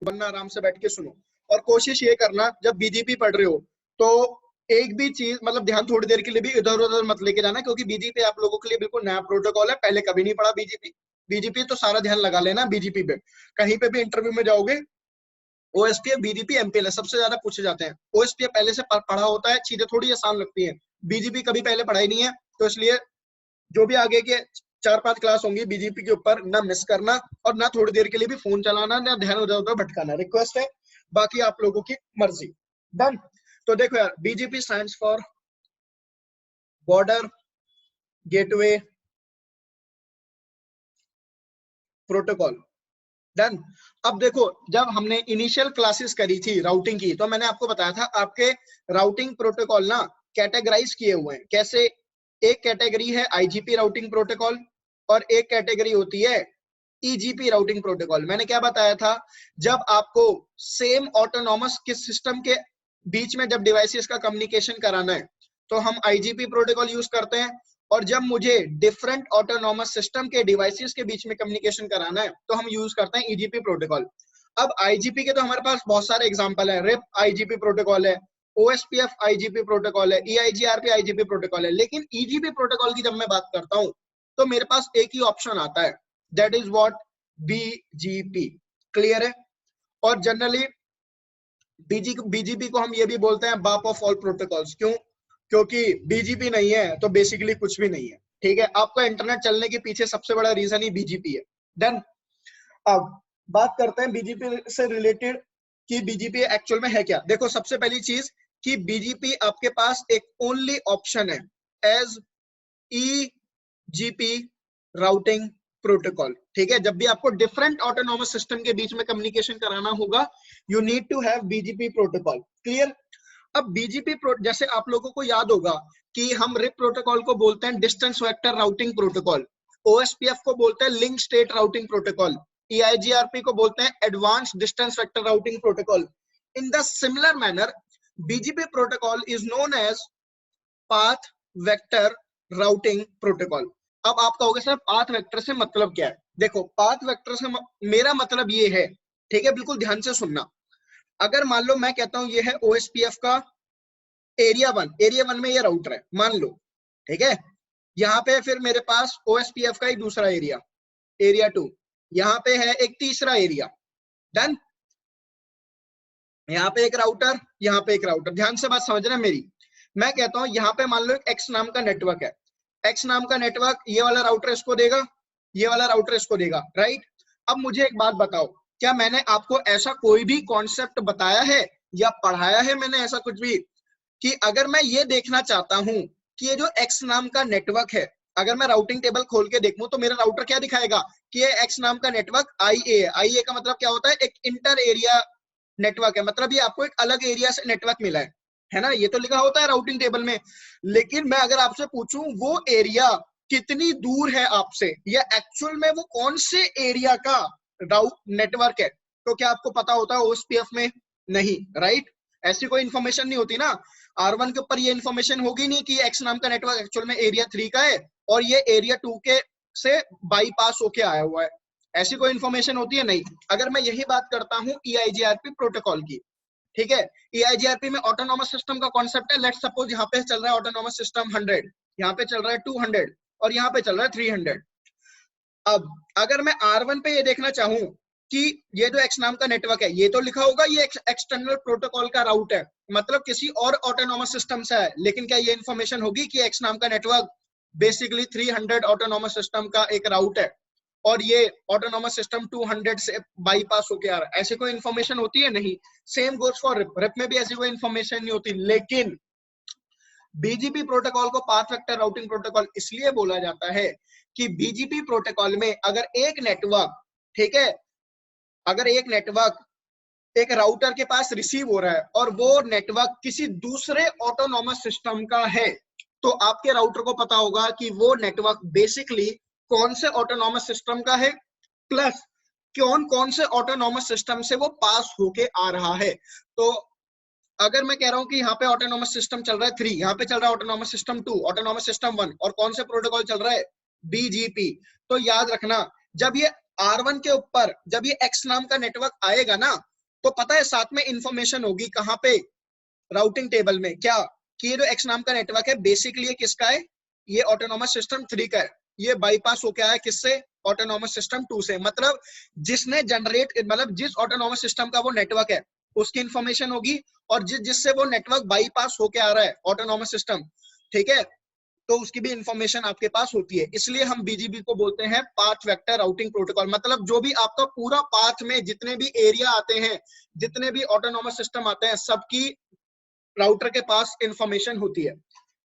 वरना आराम से बैठ के सुनो। और कोशिश ये करना जब बीजीपी पढ़ रहे हो तो एक भी चीज मतलब ध्यान थोड़ी देर के लिए भी इधर उधर मत लेके जाना, क्योंकि बीजीपी आप लोगों के लिए बिल्कुल नया प्रोटोकॉल है, पहले कभी नहीं पढ़ा बीजीपी। बीजीपी तो सारा ध्यान लगा लेना बीजीपी पे। कहीं पे भी इंटरव्यू में जाओगे ओएसपीएफ बीजीपी एमपीएल सबसे ज्यादा पूछे जाते हैं। ओएसपीएफ पहले से पढ़ा होता है, चीजें थोड़ी आसान लगती हैं। बीजीपी कभी पहले पढ़ाई नहीं है, तो इसलिए जो भी आगे के 4-5 क्लास होंगी बीजीपी के ऊपर ना मिस करना, और ना थोड़ी देर के लिए भी फोन चलाना, ना ध्यान उधर उधर भटकाना। रिक्वेस्ट है, बाकी आप लोगों की मर्जी। डन। तो देखो यार, BGP stands for border gateway protocol. Done. अब देखो, जब हमने इनिशियल क्लासेस करी थी राउटिंग की, तो मैंने आपको बताया था आपके राउटिंग प्रोटोकॉल ना कैटेगराइज किए हुए हैं। कैसे? एक कैटेगरी है आईजीपी राउटिंग प्रोटोकॉल और एक कैटेगरी होती है ईजीपी राउटिंग प्रोटोकॉल। मैंने क्या बताया था, जब आपको सेम ऑटोनॉमस के सिस्टम के बीच में जब डिवाइसेस का कम्युनिकेशन कराना है तो हम आईजीपी प्रोटोकॉल यूज करते हैं, और जब मुझे डिफरेंट ऑटोनॉमस सिस्टम के डिवाइसेस के बीच में कम्युनिकेशन कराना है तो हम यूज करते हैं ईजीपी प्रोटोकॉल। अब आईजीपी के तो हमारे पास बहुत सारे एग्जांपल है। रिप आईजीपी प्रोटोकॉल है, ओएसपीएफ आईजीपी प्रोटोकॉल है, ईआईजीआरपी आईजीपी प्रोटोकॉल है। लेकिन ईजीपी प्रोटोकॉल की जब मैं बात करता हूं तो मेरे पास एक ही ऑप्शन आता है, that is what, BGP. Clear है? और जनरली बीजीपी को हम ये भी बोलते हैं बाप ऑफ ऑल प्रोटोकॉल्स। क्यों? क्योंकि बीजीपी नहीं है तो बेसिकली कुछ भी नहीं है। ठीक है, आपका इंटरनेट चलने के पीछे सबसे बड़ा रीजन ही बीजीपी है। डन। अब बात करते हैं बीजीपी से रिलेटेड कि बीजीपी एक्चुअल में है क्या। देखो, सबसे पहली चीज कि बीजीपी आपके पास एक ओनली ऑप्शन है एज ईजीपी राउटिंग प्रोटोकॉल। ठीक है, जब भी आपको डिफरेंट ऑटोनॉमस सिस्टम के बीच में कम्युनिकेशन कराना होगा, you need to have BGP protocol. Clear? अब बीजीपी जैसे आप लोगों को याद होगा कि हम रिप प्रोटोकॉल को बोलते हैं distance vector routing protocol, OSPF को बोलते हैं link state routing protocol, EIGRP को बोलते हैं advance distance vector routing protocol. In the similar manner BGP protocol is known as path vector routing protocol. अब आप कहोगे सर पाथ वेक्टर से मतलब क्या है? देखो, पाथ वेक्टर से मेरा मतलब ये है, ठीक है, बिल्कुल ध्यान से सुनना। अगर मान लो मैं कहता हूं ये है ओएसपीएफ का एरिया 1, एरिया 1 में ये राउटर है मान लो, ठीक है। यहाँ पे फिर मेरे पास ओएसपीएफ का एक दूसरा एरिया, एरिया 2, यहाँ पे है एक तीसरा एरिया। डन। यहाँ पे एक राउटर, यहाँ पे एक राउटर। ध्यान से बात समझना मेरी। मैं कहता हूं यहाँ पे मान लो एक्स नाम का नेटवर्क है, एक्स नाम का नेटवर्क, ये वाला राउटर इसको देगा, ये वाला राउटर इसको देगा, राइट। अब मुझे एक बात बताओ, क्या मैंने आपको ऐसा कोई भी कॉन्सेप्ट बताया है या पढ़ाया है मैंने ऐसा कुछ भी कि अगर मैं ये देखना चाहता हूं कि ये जो एक्स नाम का नेटवर्क है, अगर मैं राउटिंग टेबल खोल के देखूं तो मेरा राउटर क्या दिखाएगा कि ये एक्स नाम का नेटवर्क आईए है। आईए का मतलब क्या होता है? एक इंटर एरिया नेटवर्क है, मतलब ये आपको एक अलग एरिया से नेटवर्क मिला है ना, ये तो लिखा होता है राउटिंग टेबल में। लेकिन मैं अगर आपसे पूछूं वो एरिया कितनी दूर है आपसे, या एक्चुअल में वो कौन से एरिया का राउट नेटवर्क है, तो क्या आपको पता होता है ओएसपीएफ में? नहीं, राइट। ऐसी कोई इंफॉर्मेशन नहीं होती ना। R1 के ऊपर ये इंफॉर्मेशन होगी नहीं कि एक्स नाम का नेटवर्क एक्चुअल में एरिया 3 का है और ये एरिया 2 के से बाईपास होके आया हुआ है। ऐसी कोई इंफॉर्मेशन होती है? नहीं। अगर मैं यही बात करता हूं ईआईजीआरपी प्रोटोकॉल की, ठीक है, ईआईजीआरपी में ऑटोनॉमस सिस्टम का कॉन्सेप्ट है। लेट्स सपोज यहाँ पे चल रहा है ऑटोनॉमस सिस्टम 100, यहाँ पे चल रहा है 200 और यहाँ पे चल रहा है 300। अब अगर मैं R1 पे ये देखना चाहूं कि ये जो एक्स नाम का नेटवर्क है, ये तो लिखा होगा ये एक्सटर्नल प्रोटोकॉल का राउट है, मतलब किसी और ऑटोनॉमस सिस्टम से है। लेकिन क्या ये इंफॉर्मेशन होगी कि एक्स नाम का नेटवर्क बेसिकली 300 ऑटोनॉमस सिस्टम का एक राउट है और ये ऑटोनॉमस सिस्टम 200 से बाईपास होके आ रहा है? ऐसी कोई इंफॉर्मेशन होती है? नहीं। Same goes for RIP. RIP में भी ऐसी कोई इंफॉर्मेशन नहीं होती। लेकिन बीजीपी प्रोटोकॉल को पाथ वेक्टर राउटिंग प्रोटोकॉल इसलिए बोला जाता है कि बीजीपी प्रोटोकॉल में अगर एक नेटवर्क, ठीक है, अगर एक नेटवर्क एक राउटर के पास रिसीव हो रहा है और वो नेटवर्क किसी दूसरे ऑटोनॉमस सिस्टम का है, तो आपके राउटर को पता होगा कि वो नेटवर्क बेसिकली कौन से ऑटोनॉमस सिस्टम का है, प्लस कौन कौन से ऑटोनॉमस सिस्टम से वो पास होके आ रहा है। तो अगर मैं कह रहा हूं कि यहाँ पे ऑटोनॉमस सिस्टम चल रहा है 3, यहाँ पे चल रहा है ऑटोनॉमस सिस्टम 2, ऑटोनॉमस सिस्टम 1, और कौन से प्रोटोकॉल चल रहा है? बीजीपी। तो याद रखना, जब ये R1 के ऊपर जब ये X नाम का नेटवर्क आएगा ना, तो पता है साथ में इंफॉर्मेशन होगी कहाँ पे, राउटिंग टेबल में, क्या कि ये जो एक्स नाम का नेटवर्क है बेसिकली ये किसका है, ये ऑटोनॉमस सिस्टम 3 का है, ये बाईपास होके आया किससे, ऑटोनॉमस सिस्टम 2 से। मतलब जिसने जनरेट, मतलब जिस ऑटोनॉमस सिस्टम का वो नेटवर्क है उसकी इंफॉर्मेशन होगी, और जिससे वो नेटवर्क बाईपास होके आ रहा है ऑटोनॉमस सिस्टम, ठीक है, तो उसकी भी इंफॉर्मेशन आपके पास होती है। इसलिए हम बीजीपी को बोलते हैं पाथ वेक्टर राउटिंग प्रोटोकॉल। मतलब जो भी आपका पूरा पाथ में जितने भी एरिया आते हैं, जितने भी ऑटोनॉमस सिस्टम आते हैं, सबकी राउटर के पास इंफॉर्मेशन होती है।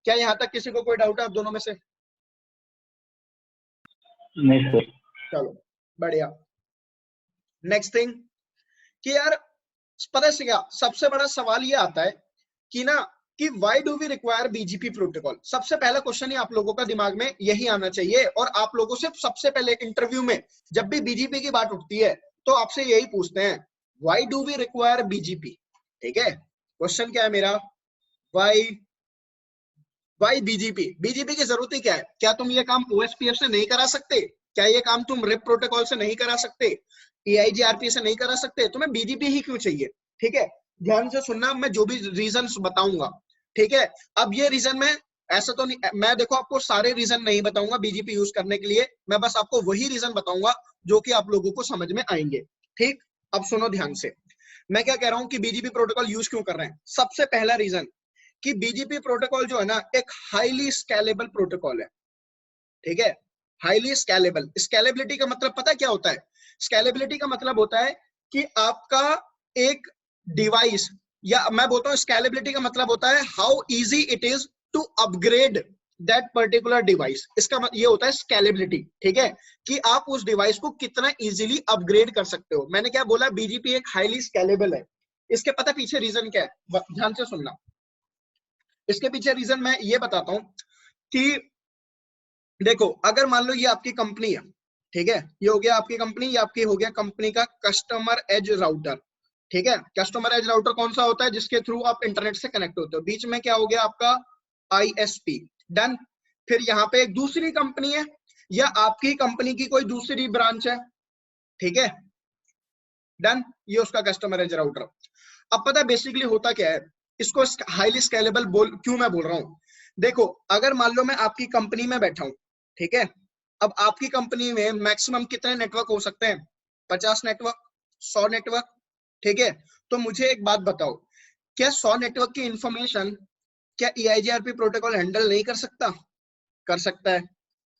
क्या यहाँ तक किसी को कोई डाउट है आप दोनों में से? नहीं सर। चलो बढ़िया। नेक्स्ट थिंग कि यार पता है क्या सबसे बड़ा सवाल ये आता है कि ना कि why do we require BGP protocol. सबसे पहला क्वेश्चन ही आप लोगों का दिमाग में यही आना चाहिए, और आप लोगों से सबसे पहले इंटरव्यू में जब भी बीजीपी की बात उठती है तो आपसे यही पूछते हैं, why do we require BGP. ठीक है, क्वेश्चन क्या है मेरा, व्हाई बीजीपी, बीजीपी की जरूरत ही क्या है? क्या तुम ये काम ओएसपीएफ से नहीं करा सकते? क्या ये काम तुम रिप प्रोटोकॉल से नहीं करा सकते? एआईजीआरपी से नहीं करा सकते? तुम्हें बीजीपी ही क्यों चाहिए? ठीक है, ध्यान से सुनना, मैं जो भी रीजन बताऊंगा, ठीक है। अब ये रीजन में ऐसा तो नहीं, मैं देखो आपको सारे रीजन नहीं बताऊंगा बीजीपी यूज करने के लिए, मैं बस आपको वही रीजन बताऊंगा जो कि आप लोगों को समझ में आएंगे। ठीक, अब सुनो ध्यान से, मैं क्या कह रहा हूं कि बीजीपी प्रोटोकॉल यूज क्यों कर रहे हैं। सबसे पहला रीजन कि बीजीपी प्रोटोकॉल जो है ना एक हाईली स्केलेबल प्रोटोकॉल है। ठीक है, हाईली स्केलेबल। स्केलेबिलिटी का मतलब पता क्या होता है? स्केलेबिलिटी का मतलब होता है कि आपका एक डिवाइस, या मैं बोलता हूं स्केलेबिलिटी का मतलब होता है how easy it is to upgrade that particular device. इसका ये होता है स्केलेबिलिटी। ठीक है, कि आप उस डिवाइस को कितना इजीली अपग्रेड कर सकते हो। मैंने क्या बोला, बीजीपी एक हाईली स्केलेबल है। इसके पता पीछे रीजन क्या है, ध्यान से सुनना। इसके पीछे रीजन मैं ये बताता हूं कि देखो अगर मान लो ये आपकी कंपनी है, ठीक है, ये हो गया आपकी कंपनी, ये आपकी हो गया कंपनी का कस्टमर एज राउटर। ठीक है, कस्टमर एज राउटर कौन सा होता है? जिसके थ्रू आप इंटरनेट से कनेक्ट होते हो। बीच में क्या हो गया आपका? आईएसपी। डन। फिर यहाँ पे एक दूसरी कंपनी है, या आपकी कंपनी की कोई दूसरी ब्रांच है। ठीक है, डन, ये उसका कस्टमर एज राउटर। अब पता है बेसिकली होता क्या है, इसको हाईली स्केलेबल क्यों मैं बोल रहा हूं। देखो अगर मान लो मैं आपकी कंपनी में बैठा हूं, ठीक है, अब आपकी कंपनी में मैक्सिमम कितने नेटवर्क हो सकते हैं? 50 नेटवर्क, 100 नेटवर्क। ठीक है, तो मुझे एक बात बताओ, क्या 100 नेटवर्क की इंफॉर्मेशन क्या ईआईजीआरपी प्रोटोकॉल हैंडल नहीं कर सकता? कर सकता है।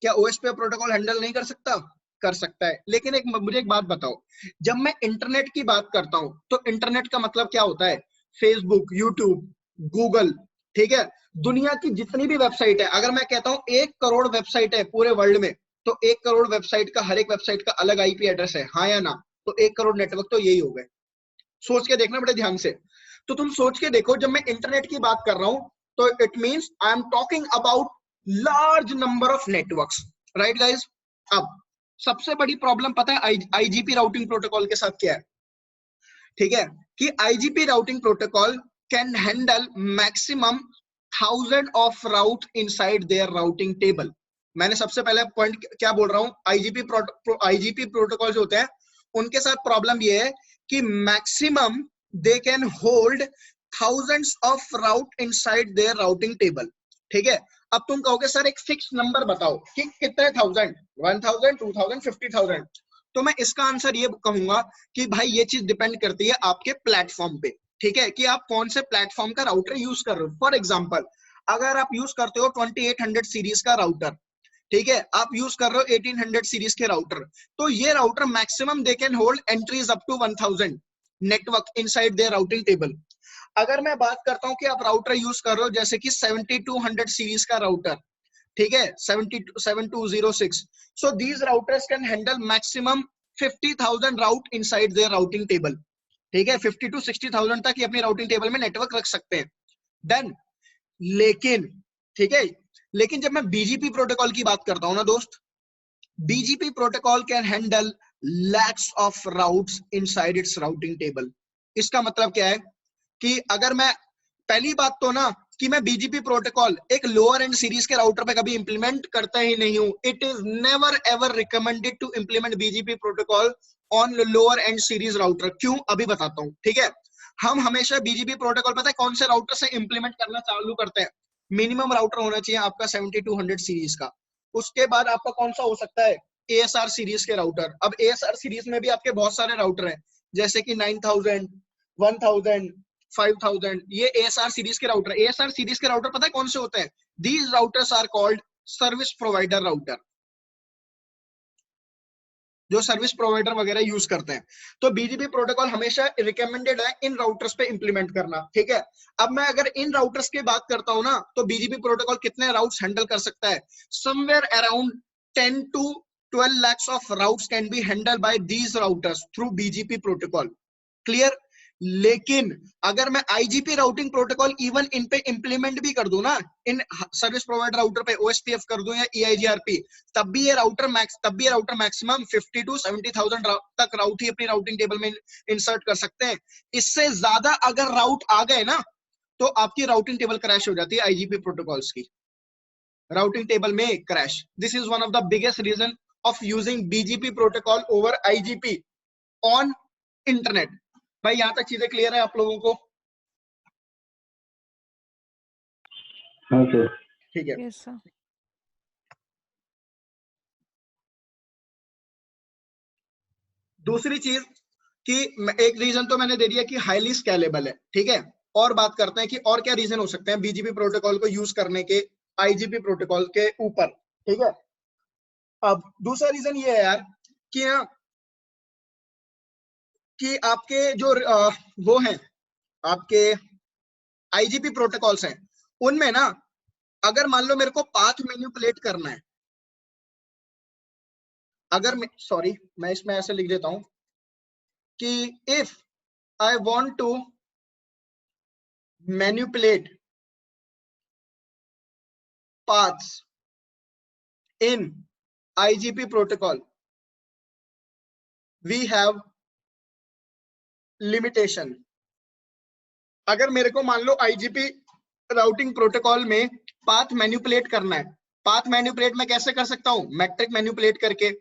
क्या ओएसपी प्रोटोकॉल हैंडल नहीं कर सकता? कर सकता है। लेकिन मुझे एक बात बताओ, जब मैं इंटरनेट की बात करता हूं तो इंटरनेट का मतलब क्या होता है? Facebook, YouTube, Google. ठीक है, दुनिया की जितनी भी वेबसाइट है, अगर मैं कहता हूं 1 करोड़ वेबसाइट है पूरे वर्ल्ड में, तो 1 करोड़ वेबसाइट का, हर एक वेबसाइट का अलग आईपी एड्रेस है, हाँ या ना? तो 1 करोड़ नेटवर्क तो यही हो गए। सोच के देखना बड़े ध्यान से। तो तुम सोच के देखो, जब मैं इंटरनेट की बात कर रहा हूं तो it means I am talking about large number of networks, right guys. अब सबसे बड़ी प्रॉब्लम पता है आईजीपी राउटिंग प्रोटोकॉल के साथ क्या है? ठीक है, कि IGP routing protocol can handle maximum 1000 of route inside their routing table. मैंने सबसे पहले पॉइंट क्या बोल रहा हूं, आईजीपी प्रोटोकॉल जो होते हैं उनके साथ प्रॉब्लम ये है कि maximum they can hold thousands of route inside their routing table. ठीक है, अब तुम कहोगे सर एक फिक्स नंबर बताओ कि कितने 1000, 1000, 2000, 50,000। तो मैं इसका आंसर ये कहूंगा कि भाई ये चीज डिपेंड करती है आपके प्लेटफॉर्म पे। ठीक है, कि आप कौन से प्लेटफॉर्म का राउटर यूज कर रहे हो। फॉर एग्जांपल, अगर आप यूज करते हो 2800 सीरीज का राउटर, ठीक है, आप यूज कर रहे हो 1800 सीरीज के राउटर, तो ये router maximum they can hold entries up to 1000 network inside their routing table. अगर मैं बात करता हूं कि आप राउटर यूज कर रहे हो जैसे कि 7200 सीरीज का राउटर, ठीक है, 7206, so these routers can handle maximum 50,000 route inside their routing table। ठीक है, 50 to 60,000 तक ये अपनी राउटिंग टेबल में नेटवर्क रख सकते हैं। डन। लेकिन ठीक है, लेकिन जब मैं बीजीपी प्रोटोकॉल की बात करता हूं ना दोस्त, BGP protocol can handle lakhs of routes inside its routing table. इसका मतलब क्या है कि अगर मैं, पहली बात तो ना कि मैं बीजीपी प्रोटोकॉल एक लोअर एंड सीरीज के राउटर पे कभी इंप्लीमेंट करता ही नहीं हूं। It is never ever recommended to implement BGP protocol on lower end series router. क्यों, अभी बताता हूं, ठीक है। हम हमेशा बीजीपी प्रोटोकॉल पता है कौन से राउटर से इंप्लीमेंट करना चालू करते हैं, मिनिमम राउटर होना चाहिए आपका 7200 सीरीज का। उसके बाद आपका कौन सा हो सकता है, एएसआर सीरीज के राउटर। अब एएसआर सीरीज में भी आपके बहुत सारे राउटर हैं, जैसे कि 9000, 1000, 5000, ये एएसआर सीरीज के राउटर। एएसआर सीरीज के राउटर पता है कौन से होते हैं, these routers are called service provider router, जो सर्विस प्रोवाइडर वगैरह यूज करते हैं। तो बीजीपी प्रोटोकॉल हमेशा रिकमेंडेड है इन राउटर्स पे इंप्लीमेंट करना, ठीक है। अब मैं अगर इन राउटर्स की बात करता हूं ना, तो बीजीपी प्रोटोकॉल कितने राउट्स हैंडल कर सकता है, somewhere around 10 to 12 lakhs of routes can be handled by these routers through BGP protocol, clear. लेकिन अगर मैं IGP routing protocol even in पे इंप्लीमेंट भी कर दूं ना, इन सर्विस प्रोवाइडर राउटर पे ओएसपीएफ कर दूं या ईआईजीआरपी, तब भी ये राउटर मैक्सिमम 50 to 70,000 तक राउट ही अपनी राउटिंग टेबल में इंसर्ट कर सकते हैं। इससे ज्यादा अगर राउट आ गए ना, तो आपकी राउटिंग टेबल क्रैश हो जाती है आईजीपी प्रोटोकॉल्स की, राउटिंग टेबल में crash. This is one of the biggest reason of using BGP protocol over IGP on internet. भाई यहां तक चीजें क्लियर है आप लोगों को? हाँ सर। ठीक है। Yes sir. दूसरी चीज कि एक रीजन तो मैंने दे दिया कि हाईली स्केलेबल है, ठीक है। और बात करते हैं कि और क्या रीजन हो सकते हैं बीजीपी प्रोटोकॉल को यूज करने के आईजीपी प्रोटोकॉल के ऊपर, ठीक है। अब दूसरा रीजन ये है यार कि आपके जो वो हैं आपके आईजीपी प्रोटोकॉल्स हैं, उनमें ना अगर मान लो मेरे को पाथ मैनिपुलेट करना है, अगर सॉरी मैं इसमें ऐसे लिख देता हूं कि if I want to manipulate paths in IGP protocol, we have limitation। अगर मेरे को मान लो IGP राउटिंग प्रोटोकॉल में पाथ मैनिपुलेट करना है, पाथ मैनिपुलेट मैं कैसे कर सकता हूं, मैट्रिक मैनिपुलेट करके,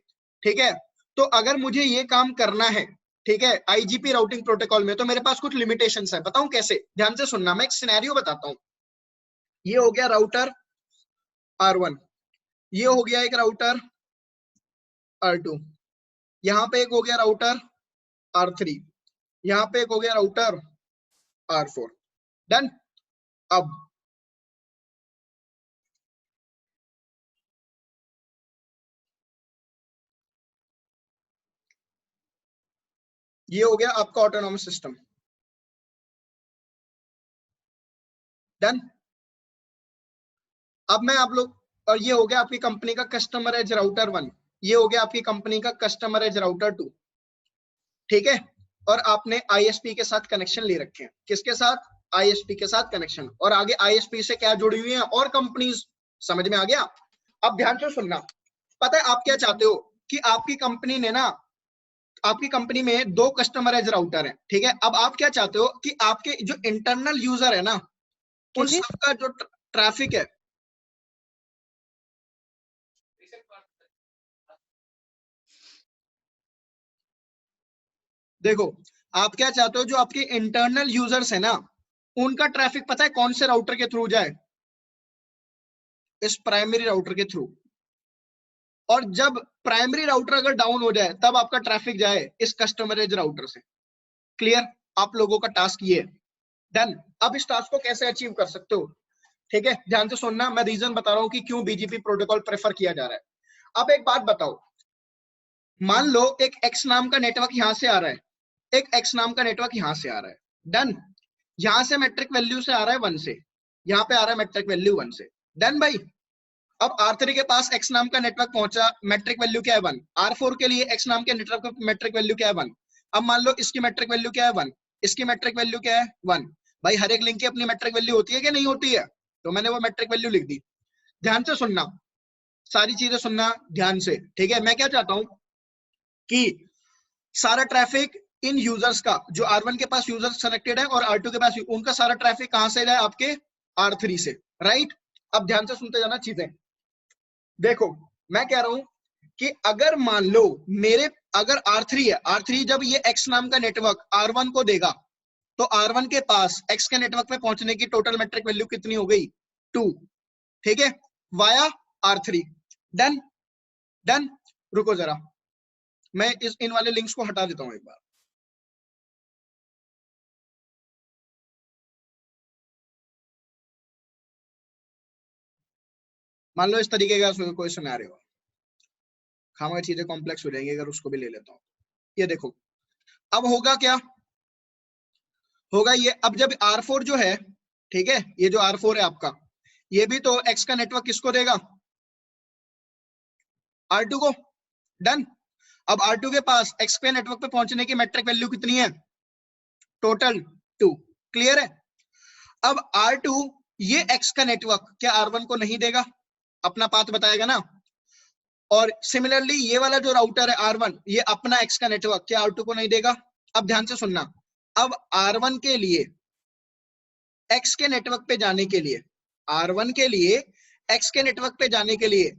ठीक है। तो अगर मुझे ये काम करना है, ठीक है, आईजीपी राउटिंग प्रोटोकॉल में, तो मेरे पास कुछ लिमिटेशंस है। बताऊं कैसे, ध्यान से सुनना, मैं एक सिनेरियो बताता हूं। ये हो गया राउटर R1, ये हो गया एक राउटर R2, यहां पे एक हो गया राउटर R3, यहां पे एक हो गया राउटर R4, डन। अब ये हो गया आपका ऑटोनॉमस सिस्टम, डन। अब मैं आप लोग, और ये हो गया आपकी कंपनी का कस्टमर एज राउटर 1, ये हो गया आपकी कंपनी का कस्टमर एज राउटर 2, ठीक है। और आपने आईएसपी के साथ कनेक्शन ले रखे हैं, किसके साथ, आईएसपी के साथ कनेक्शन, और आगे आईएसपी से क्या जुड़ी हुई है, और कंपनीज। समझ में आ गया? अब ध्यान से सुनना, पता है आप क्या चाहते हो कि आपकी कंपनी ने ना, आपकी कंपनी में 2 कस्टमर एज राउटर है, ठीक है। अब आप क्या चाहते हो कि आपके जो इंटरनल यूजर है ना, उन सबका जो ट्रैफिक है, देखो आप क्या चाहते हो, जो आपके इंटरनल यूजर्स है ना, उनका ट्रैफिक पता है कौन से राउटर के थ्रू जाए, इस प्राइमरी राउटर के थ्रू। और जब प्राइमरी राउटर अगर डाउन हो जाए, तब आपका ट्रैफिक जाए इस कस्टमर एज राउटर से। क्लियर? आप लोगों का टास्क ये है, डन। अब इस टास्क को कैसे अचीव कर सकते हो, ठीक है, ध्यान से सुनना, मैं रीजन बता रहा हूं कि क्यों बीजीपी प्रोटोकॉल प्रेफर किया जा रहा है। अब एक बात बताओ, मान लो एक एक्स नाम का नेटवर्क यहां से आ रहा है, एक एक्स नाम का नेटवर्क यहां से आ रहा है, डन। यहां से मैट्रिक वैल्यू से आ रहा है 1 से, यहां पे आ रहा है मैट्रिक वैल्यू 1 से, डन भाई। अब R3 के पास एक्स नाम का नेटवर्क पहुंचा, मैट्रिक वैल्यू क्या है 1। R4 के लिए एक्स नाम के नेटवर्क का मैट्रिक वैल्यू क्या है 1। अब मान लो इसकी मैट्रिक वैल्यू क्या है 1, इसकी मैट्रिक वैल्यू क्या है 1। भाई हर एक लिंक की अपनी मैट्रिक वैल्यू होती है कि नहीं होती है, तो मैंने वो मैट्रिक वैल्यू लिख दी। ध्यान से सुनना, सारी चीजें सुनना ध्यान से, ठीक है। मैं क्या चाहता हूं कि सारा ट्रैफिक इन यूजर्स का, जो R1 के पास यूजर्स कनेक्टेड है और R2 के पास, उनका सारा ट्रैफिक कहां से जाए, आपके R3 से, राइट। अब ध्यान से सुनते जाना चीजें। देखो मैं कह रहा हूं कि अगर मान लो अगर R3 है, R3 जब ये X नाम का नेटवर्क R1 को देगा तो R1 के पास X के नेटवर्क पे पहुंचने की टोटल मैट्रिक वैल्यू कितनी हो गई? 2, ठीक है, वाया R3। Done done. रुको जरा, मैं इन वाले लिंक्स को हटा देता हूं एक बार। मान लो इस तरीके का कोई सिनेरियो, खामा चीजें कॉम्प्लेक्स हो जाएंगी अगर उसको भी ले लेता हूं। ये देखो अब होगा क्या, होगा ये, अब जब R4 जो है, ठीक है, ये जो R4 है आपका, ये भी तो X का नेटवर्क किसको देगा? R2 को। डन। अब R2 के पास X के नेटवर्क पे पहुंचने की मैट्रिक वैल्यू कितनी है? टोटल 2। क्लियर है? अब R2 ये X का नेटवर्क क्या R1 को नहीं देगा? अपना पाथ बताएगा ना। और सिमिलरली ये वाला जो राउटर है R1, ये अपना X का नेटवर्क क्या R2 को नहीं देगा? अब ध्यान से सुनना, अब R1 के लिए X के नेटवर्क पे जाने के लिए, R1 के लिए X के नेटवर्क पे जाने के लिए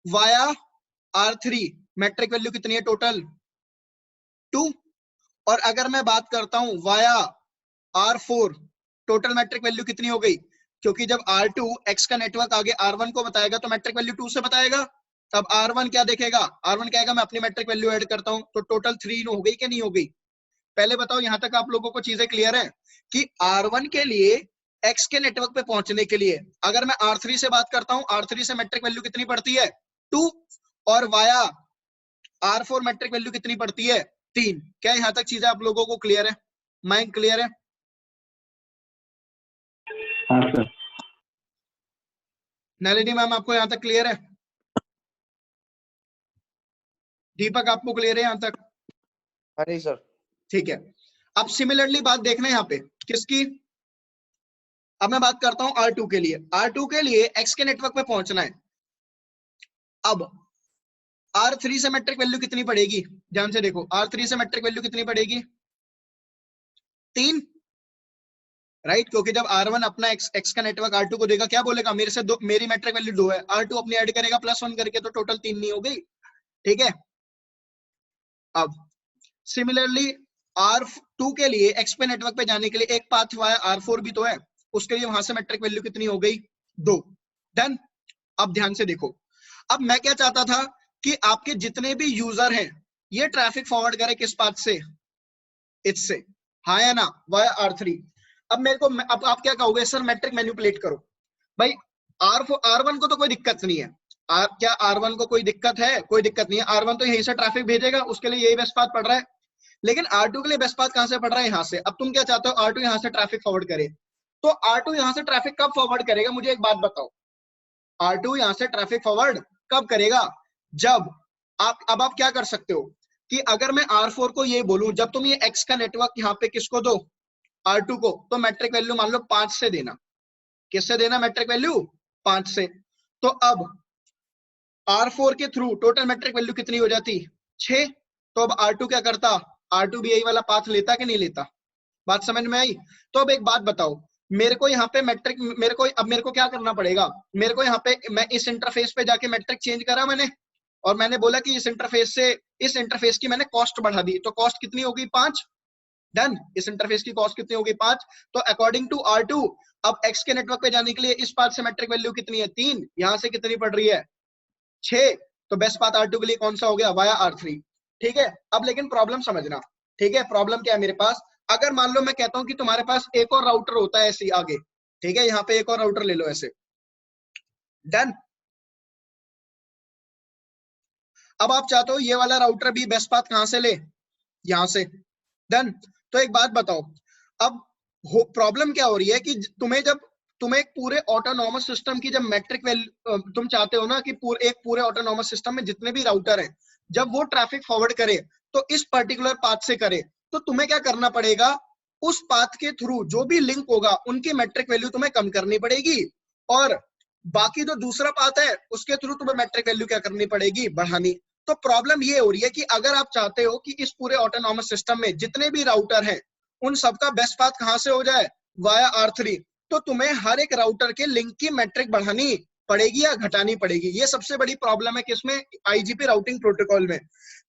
वाया R3 मैट्रिक वैल्यू कितनी है? टोटल 2। और अगर मैं बात करता हूं via R4, total matric value कितनी हो गई? क्योंकि जब R2 X का नेटवर्क आगे R1 को बताएगा तो मैट्रिक वैल्यू 2 से बताएगा। अब R1 क्या देखेगा? R1 कहेगा मैं अपनी मैट्रिक वैल्यू ऐड करता हूं, तो टोटल 3 हो गई कि नहीं हो गई? पहले बताओ यहां तक आप लोगों को चीजें क्लियर है कि R1 के लिए X के नेटवर्क पे पहुंचने के लिए अगर मैं R3 से बात करता हूं, R3 से मैट्रिक वैल्यू कितनी पड़ती है? 2। और वाया R4 मैट्रिक वैल्यू कितनी पड़ती है? 3। क्या यहां तक चीजें आप लोगों को क्लियर है? माइंड क्लियर है? हाँ सर। नलिनी मैम आपको यहां तक क्लियर है? दीपक आपको क्लियर है यहां तक? हाँ जी सर। ठीक है। अब सिमिलरली बात देखना है यहाँ पे किसकी, अब मैं बात करता हूं R2 के लिए। R2 के लिए X के नेटवर्क पे पहुंचना है। अब R3 से मैट्रिक वैल्यू कितनी पड़ेगी? ध्यान से देखो, R3 से मैट्रिक वैल्यू कितनी पड़ेगी? 3, राइट। क्योंकि जब R1 अपना X का नेटवर्क R2 को देगा, क्या बोलेगा? मेरे से 2, मेरी मैट्रिक वैल्यू 2 है, R2 अपनी ऐड करेगा +1 करके, तो टोटल 3 नहीं हो गई? ठीक है। अब सिमिलरली R2 के लिए X पे नेटवर्क पे जाने के लिए एक पाथ वाया R4 भी तो है, उसके लिए वहां से मैट्रिक वैल्यू कितनी हो गई? 2। डन। अब ध्यान से देखो, अब मैं क्या चाहता था कि आपके जितने भी यूजर हैं ये ट्रैफिक फॉरवर्ड करे किस पाथ से? इससे, हाँ या ना? Via R3। अब मेरे को, अब आप क्या कहोगे? सर मैट्रिक मैनिपुलेट करो। भाई R1 को तो कोई दिक्कत नहीं है, क्या R1 को कोई दिक्कत है? कोई दिक्कत नहीं है, R1 तो यहीं से ट्रैफिक भेजेगा, उसके लिए यही बेस्ट पाथ पड़ रहा है। लेकिन R2 के लिए बेस्ट पाथ कहां से पड़ रहा है? यहां से। अब तुम क्या चाहते हो? R2 यहां से ट्रैफिक फॉरवर्ड करे, तो R2 यहां से ट्रैफिक कब फॉरवर्ड करेगा? मुझे एक बात बताओ, R2 यहां से ट्रैफिक फॉरवर्ड कब करेगा? जब अब आप क्या कर सकते हो कि अगर मैं R4 को ये बोलूं, जब तुम ये X का नेटवर्क यहाँ पे किसको दो? R2 को, तो मैट्रिक वैल्यू मान लो 5 से देना। किससे देना मैट्रिक वैल्यू? 5 से। तो अब R4 के थ्रू टोटल मैट्रिक वैल्यू कितनी हो जाती? 6। तो अब R2 क्या करता? R2 भी यही वाला पाथ लेता कि नहीं लेता? बात समझ में आई? तो अब एक बात बताओ, मेरे को यहाँ पे मैट्रिक, मेरे को क्या करना पड़ेगा? मेरे को यहाँ पे, मैं इस इंटरफेस पे जाके मैट्रिक चेंज करा मैंने, और मैंने बोला कि इस इंटरफेस की मैंने कॉस्ट बढ़ा दी, तो कॉस्ट कितनी होगी? 5। डन। इस इंटरफेस की कॉस्ट कितनी होगी? 5। तो अकॉर्डिंग टू R2 अब X के नेटवर्क पे जाने के लिए इस पाथ से मैट्रिक वैल्यू कितनी है? 3। यहां से कितनी पड़ रही है? 6। तो बेस्ट पाथ R2 के लिए कौन सा हो गया? Via R3। ठीक है। अब लेकिन प्रॉब्लम समझना, ठीक है, प्रॉब्लम क्या है मेरे पास? अगर मान लो मैं कहता हूं कि तुम्हारे पास एक और राउटर होता है ऐसे आगे, ठीक है, यहाँ पे एक और राउटर ले लो ऐसे। डन। अब आप चाहते हो ये वाला राउटर भी बेस्ट पाथ कहां से ले? यहां से। डन। तो एक बात बताओ, अब प्रॉब्लम क्या हो रही है कि तुम्हें एक पूरे ऑटोनॉमस सिस्टम की जब मैट्रिक वैल्यू तुम चाहते हो ना कि एक पूरे ऑटोनॉमस सिस्टम में जितने भी राउटर हैं, जब वो ट्रैफिक फॉरवर्ड करे तो इस पर्टिकुलर पाथ से करे, तो तुम्हें क्या करना पड़ेगा? उस पाथ के थ्रू जो भी लिंक होगा उनकी मैट्रिक वैल्यू तुम्हें कम करनी पड़ेगी, और बाकी जो दूसरा पाथ है उसके थ्रू तुम्हें मैट्रिक वैल्यू क्या करनी पड़ेगी? बढ़ानी। तो प्रॉब्लम ये हो रही है कि अगर आप चाहते हो कि इस पूरे ऑटोनॉमस सिस्टम में जितने भी राउटर हैं उन सबका बेस्ट पाथ कहां से हो जाए? वाया R3, तो तुम्हें हर एक राउटर के लिंक की मैट्रिक बढ़ानी पड़ेगी या घटानी पड़ेगी। ये सबसे बड़ी प्रॉब्लम है किसमें, आईजीपी राउटिंग प्रोटोकॉल में,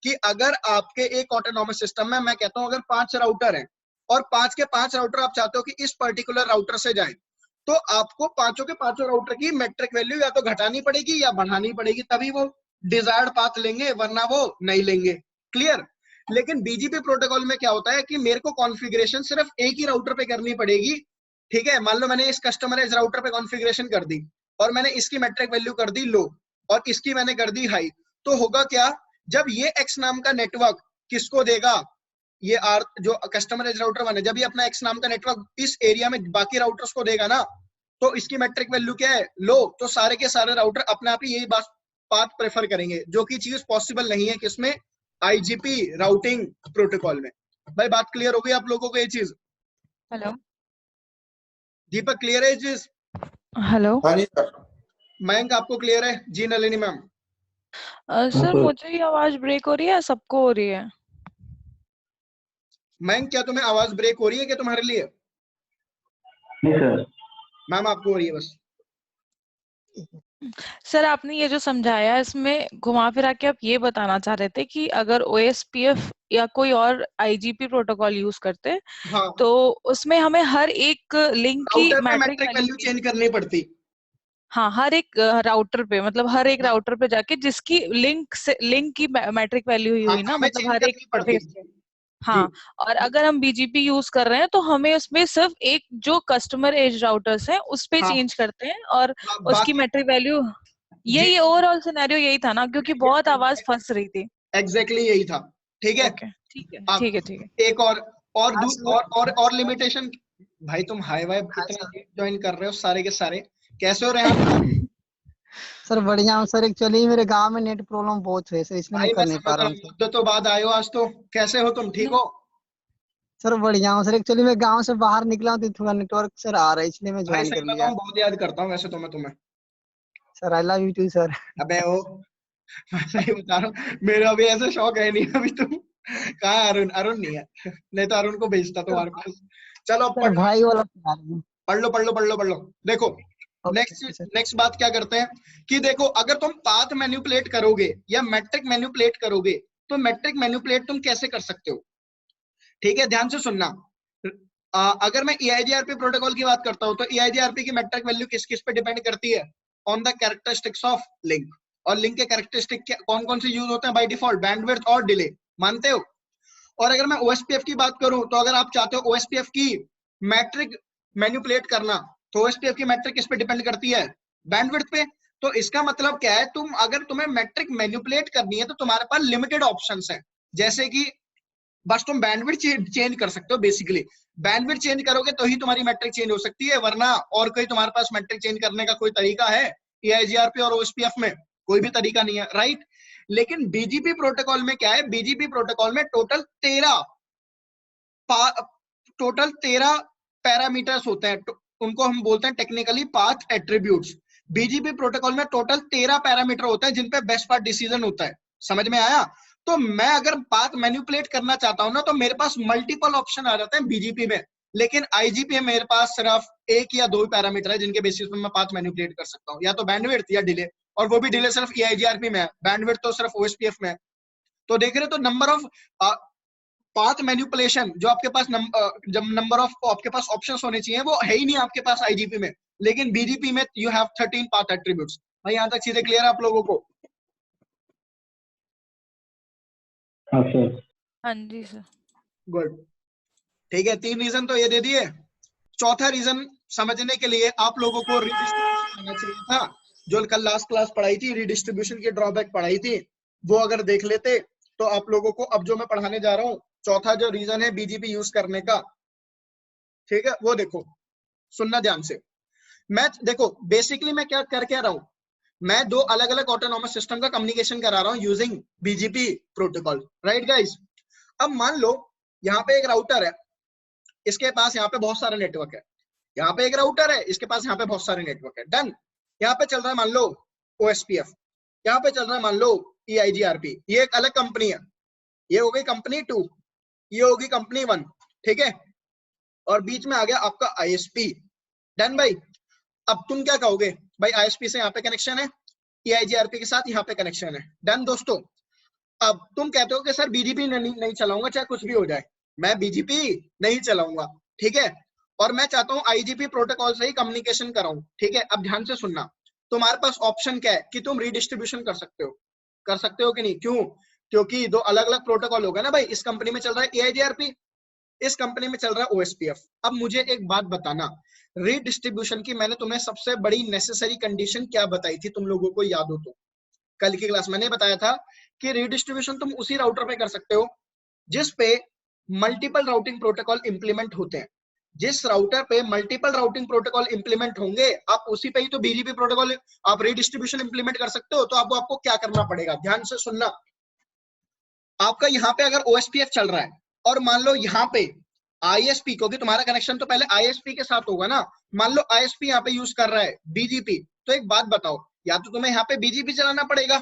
कि अगर आपके एक ऑटोनॉमस सिस्टम में, मैं कहता हूं अगर 5 राउटर हैं और 5 के 5 राउटर आप चाहते हो कि इस पर्टिकुलर राउटर से जाएं, तो आपको पांचों के पांचों राउटर की मैट्रिक वैल्यू या तो घटानी पड़ेगी या बढ़ानी पड़ेगी, तभी वो डिजायर्ड पाथ लेंगे, वरना वो नहीं लेंगे। क्लियर। लेकिन बीजीपी प्रोटोकॉल में क्या होता है कि मेरे को कॉन्फ़िगरेशन सिर्फ एक ही राउटर पे करनी पड़ेगी। ठीक है, मान लो मैंने इस कस्टमाइज राउटर पे कॉन्फ़िगरेशन कर दी और मैंने इसकी मैट्रिक वैल्यू कर दी लो और इसकी मैंने कर दी हाई, तो होगा क्या, जब ये एक्स नाम का नेटवर्क किसको देगा, ये आर जो कस्टमाइज राउटर बने, जब ये अपना एक्स नाम का नेटवर्क इस एरिया में बाकी राउटर्स को देगा ना, तो इसकी मैट्रिक वैल्यू क्या है, लो, तो सारे के सारे राउटर अपने आप ही यही बात पाथ प्रेफर करेंगे, जो कि चीज पॉसिबल नहीं है किसमें, आईजीपी राउटिंग प्रोटोकॉल में। भाई बात क्लियर हो गई आप लोगों को ये चीज? हेलो दीपक क्लियर है ये चीज? हेलो हाँ जी सर। मयंक आपको क्लियर है? जी नलिनी मैम। Sir sir. मुझे ही आवाज ब्रेक हो रही है, सबको हो रही है? मयंक क्या तुम्हें आवाज ब्रेक हो रही है क्या तुम्हारे लिए? नहीं सर। मैम आपको हो रही है बस। सर आपने ये जो समझाया इसमें घुमा फिरा के आप ये बताना चाह रहे थे कि अगर ओएसपीएफ या कोई और आईजीपी प्रोटोकॉल यूज करते हाँ, तो उसमें हमें हर एक लिंक की राउटर पे मैट्रिक मैट्रिक वैल्यू चेंज करनी पड़ती। हाँ हर एक राउटर पे, मतलब हर एक राउटर पे जाके जिसकी लिंक की मैट्रिक वैल्यू ही हाँ, हुई ना, हमें मतलब चेंज हर एक करनी पड़ती फेस पे। जी। हाँ, और अगर हम बीजीपी यूज कर रहे हैं तो हमें उसमें सिर्फ एक जो कस्टमर एज राउटर्स हैं उस पे हाँ, चेंज करते हैं और उसकी बाकी मैट्रिक वैल्यू, जी ये ओवरऑल सिनेरियो यही था ना, क्योंकि बहुत आवाज फंस रही थी। एग्जैक्टली यही था। ठीक है। ओके ठीक है अब ठीक है ठीक है। एक और हाँ दू सर। और लिमिटेशन। भाई तुम हाई वाई हाँ इतना सर। ज्वाइन कर रहे हो सारे के सारे, कैसे हो रेहान? सर बढ़िया हूँ सर, एक्चुअली मेरे गांव में नेट प्रॉब्लम बहुत है सर, इसलिए मैं भाई कर मैं नहीं समझ पा रहा रहा हूँ, हूँ सर। मुद्दे तो बाद आए हो आज तो, कैसे हो तुम, ठीक नहीं, हो? सर बढ़िया हूँ सर, एक्चुअली मैं गांव से बाहर निकला हूँ तो थोड़ा नेटवर्क सर आ रहा है, इसलिए मैं भाई ज्वाइन सही कर लिया। बताऊं बहुत याद करता हूँ वैसे तो मैं तुम्हें। Sir I love you too sir. अबे ओ, मैं सही बता रहा हूँ, मेरा भी ऐसा शौक है नहीं अभी तुम कहाँ है? अरुण, अरुण नहीं है, नहीं तो अरुण को भेजता सर, तुम्हारे पास। चलो अब सर पढ़ भाई वाला प्यार है। पढ़ लो पढ़ लो पढ़ लो पढ़ लो। देखो okay next okay sir. Next बात क्या करते हैं कि देखो, अगर तुम पाथ मैनिपुलेट करोगे या मैट्रिक मैनिपुलेट करोगे, तो मैट्रिक मैनिपुलेट तुम कैसे कर सकते हो? ठीक है, ध्यान से सुनना। अगर मैं EIGRP प्रोटोकॉल की बात करता हूं, तो EIGRP की मैट्रिक वैल्यू किस किस पे डिपेंड करती है? On the characteristics of link. और लिंक के कैरेक्टरिस्टिक कौन कौन से यूज होते हैं बाय डिफॉल्ट? बैंडविड्थ और डिले, मानते हो? और अगर मैं OSPF की बात करूं, तो अगर आप चाहते हो OSPF की मैट्रिक मैनिपुलेट करना, तो OSPF की मैट्रिक किस पे डिपेंड करती है? बैंडविड्थ पे। तो इसका मतलब क्या है, तुम अगर तुम्हें मैट्रिक मैनिपुलेट करनी है तो तुम्हारे पास लिमिटेड ऑप्शंस हैं। जैसे कि बस तुम बैंडविड्थ चेंज कर सकते हो, बेसिकली बैंडविड्थ चेंज करोगे तो ही तुम्हारी मैट्रिक चेंज हो सकती है, वरना और कोई तुम्हारे पास मैट्रिक चेंज करने का कोई तरीका है EIGRP और OSPF में? कोई भी तरीका नहीं है, राइट। लेकिन बीजीपी प्रोटोकॉल में क्या है, बीजीपी प्रोटोकॉल में टोटल 13 पैरामीटर्स होते हैं, उनको हम बोलते हैं technically path attributes. BGP protocol में टोटल 13 पैरामीटर होते हैं जिन पे बेस्ट पाथ डिसीजन होता है। समझ में आया? तो मैं अगर पाथ मैनिपुलेट करना चाहता हूं ना, तो मेरे पास मल्टीपल ऑप्शन आ जाते हैं बीजीपी में। लेकिन आईजीपी में मेरे पास सिर्फ एक या दो पैरामीटर है जिनके बेसिस पे मैं पाथ मैनिपुलेट कर सकता हूँ, या तो बैंडविड्थ या डिले। और वो भी डिले सिर्फ EIGRP में है, बैंडविड्थ तो सिर्फ OSPF में है। तो देख रहे हो, तो नंबर ऑफ पाथ मैनिपुलेशन जो आपके पास जब नंबर ऑफ आपके पास ऑप्शंस होने चाहिए वो है ही नहीं आपके पास आईजीपी में। लेकिन बीजीपी में यू हैव 13 पाथ एट्रीब्यूट्स। भाई यहां तक चीजें क्लियर है आप लोगों को? हाँ सर। हाँ जी सर। गुड। ठीक है, 3 रीजन तो ये दे दिए। चौथा रीजन समझने के लिए आप लोगों को रिडिस्ट्रीब्यूशन आना चाहिए था, जो कल लास्ट क्लास पढ़ाई थी, रिडिस्ट्रीब्यूशन की ड्रॉबैक पढ़ाई थी, वो अगर देख लेते तो आप लोगों को अब जो मैं पढ़ाने जा रहा हूँ, चौथा जो रीजन है बीजीपी यूज करने का, ठीक है, वो देखो, सुनना ध्यान से। मैं देखो बेसिकली मैं क्या कर रहा हूं, मैं दो अलग अलग ऑटोनॉमस सिस्टम का कम्युनिकेशन करा रहा हूं using BGP protocol, right guys. अब मान लो यहाँ पे एक राउटर है, इसके पास यहाँ पे बहुत सारे नेटवर्क है, यहाँ पे एक राउटर है, इसके पास यहाँ पे बहुत सारे नेटवर्क है, डन। यहाँ पे चल रहा है मान लो OSPF, यहाँ पे चल रहा है मान लो EIGRP, ये एक अलग कंपनी है, ये हो गई कंपनी 2, ये होगी कंपनी 1, ठीक है। और बीच में आ गया आपका ISP, डन भाई। अब तुम क्या कहोगे भाई, ISP से यहाँ पे कनेक्शन है, EIGRP के साथ यहाँ पे कनेक्शन है। डन दोस्तों। अब तुम कहते हो कि सर BGP नहीं चलाऊंगा चाहे कुछ भी हो जाए, मैं BGP नहीं चलाऊंगा, ठीक है, और मैं चाहता हूँ IGP प्रोटोकॉल से ही कम्युनिकेशन कराऊं, ठीक है। अब ध्यान से सुनना, तुम्हारे पास ऑप्शन क्या है कि तुम रीडिस्ट्रीब्यूशन कर सकते हो कि नहीं? क्यों? क्योंकि दो अलग अलग प्रोटोकॉल होगा ना भाई, इस कंपनी में चल रहा है EIGRP, इस कंपनी में चल रहा है OSPF। अब मुझे एक बात बताना, रीडिस्ट्रीब्यूशन की मैंने तुम्हें सबसे बड़ी नेसेसरी कंडीशन क्या बताई थी, तुम लोगों को याद हो तो? कल की क्लास मैंने बताया था कि रीडिस्ट्रीब्यूशन तुम उसी राउटर पे कर सकते हो जिस पे मल्टीपल राउटिंग प्रोटोकॉल इंप्लीमेंट होते हैं। जिस राउटर पे मल्टीपल राउटिंग प्रोटोकॉल इंप्लीमेंट होंगे, आप उसी पे ही तो BGP प्रोटोकॉल आप रीडिस्ट्रीब्यूशन इंप्लीमेंट कर सकते हो। तो आपको क्या करना पड़ेगा, ध्यान से सुनना। आपका यहाँ पे अगर OSPF चल रहा है और मान लो यहाँ पे ISP, क्योंकि तुम्हारा कनेक्शन तो पहले ISP के साथ होगा ना, मान लो ISP यहाँ पे यूज कर रहा है BGP, तो एक बात बताओ, या तो तुम्हें यहाँ पे BGP चलाना पड़ेगा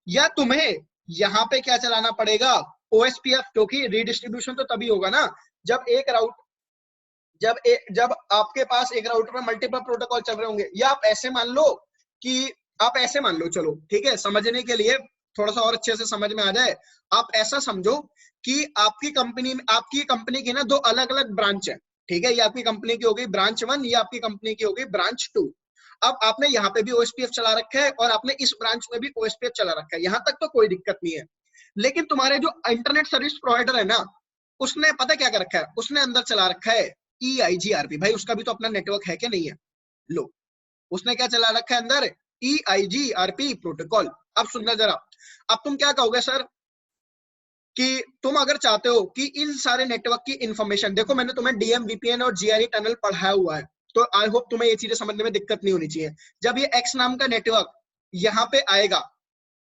या तुम्हें यहाँ पे क्या चलाना पड़ेगा, OSPF, क्योंकि रीडिस्ट्रीब्यूशन तो तभी होगा ना जब आपके पास एक राउटर में मल्टीपल प्रोटोकॉल चल रहे होंगे। या आप ऐसे मान लो चलो ठीक है, समझने के लिए थोड़ा सा और अच्छे से समझ में आ जाए, आप ऐसा समझो कि आपकी कंपनी की ना दो अलग अलग ब्रांच है, ठीक है। ये आपकी कंपनी की हो गई ब्रांच 1, ये आपकी कंपनी की हो गई ब्रांच 2। अब आपने यहाँ पे भी OSPF चला रखा है और आपने इस ब्रांच में भी OSPF चला रखा है, यहाँ तक तो कोई दिक्कत नहीं है। लेकिन तुम्हारे जो इंटरनेट सर्विस प्रोवाइडर है ना, उसने पता क्या कर रखा है, उसने अंदर चला रखा है EIGRP। भाई उसका भी तो अपना नेटवर्क है कि नहीं है? लो, उसने क्या चला रखा है अंदर, EIGRP प्रोटोकॉल। अब सुनना जरा, अब तुम क्या कहोगे सर कि तुम अगर चाहते हो कि इन सारे नेटवर्क की इंफॉर्मेशन, देखो मैंने तुम्हें DM VPN और GRE टनल पढ़ाया हुआ है, तो आई होप तुम्हें ये चीजें समझने में दिक्कत नहीं होनी चाहिए। जब ये X नाम का नेटवर्क यहाँ पे आएगा,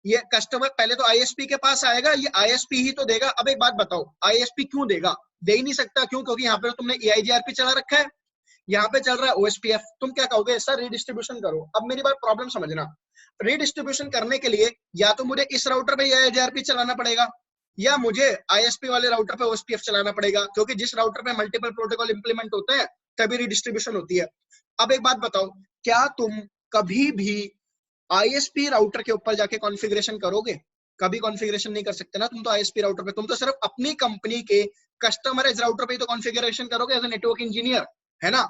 ये कस्टमर पहले तो ISP के पास आएगा, ये ISP ही तो देगा। अब एक बात बताओ, ISP क्यों देगा? दे ही नहीं सकता, क्यों? क्योंकि यहाँ पे तो तुमने EIGRP चला रखा है, यहाँ पे चल रहा है OSPF। तुम क्या कहोगे, सर रीडिस्ट्रीब्यूशन करो। अब मेरी बात प्रॉब्लम समझना, रीडिस्ट्रीब्यूशन करने के लिए या तो मुझे इस राउटर पे EIGRP चलाना पड़ेगा या मुझे ISP वाले राउटर पे OSPF चलाना पड़ेगा, क्योंकि जिस राउटर पे मल्टीपल प्रोटोकॉल इंप्लीमेंट होते हैं तभी रीडिस्ट्रीब्यूशन होती है। अब एक बात बताओ, क्या तुम कभी भी ISP राउटर के ऊपर जाके कॉन्फ़िगरेशन करोगे? कभी कॉन्फ़िगरेशन नहीं कर सकते ना तुम तो ISP राउटर पे, तुम तो सिर्फ अपनी कंपनी के कस्टमर एज राउटर पे ही तो कॉन्फ़िगरेशन करोगे एज ए नेटवर्क इंजीनियर, है ना?